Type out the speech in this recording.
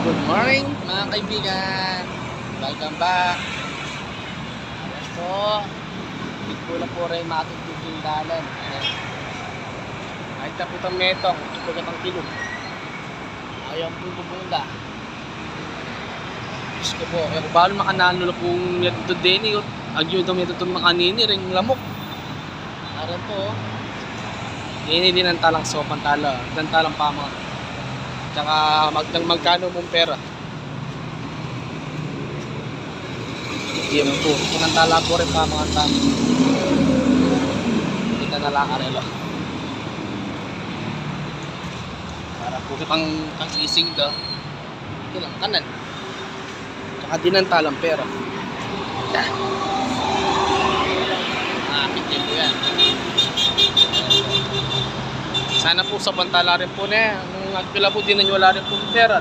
Good morning mga kaibigan. Welcome back. Ayan po. Big po na po rin matutuging dalan. Kahit na po itang metong, ipagat ang kilong. Ayaw po bubunda. Diyos ko po. Kaya kung paano makanano na pong yato din eh. Agyo daw yato itong makanini ring lamok. Ayan po. Ini din ang talang sopan tala. Ang talang pama. Tsaka magkano mong pera. Yan po. Pinantala ko rin pa mga tamo. Kita na lang arelo. Para po ang ising daw. Ito lang kanan. Tsaka dinantalang pera. Yan. Pitin po yan. Sana po sa pantala rin po na yan. Nung nagpila po din na wala rin po pera.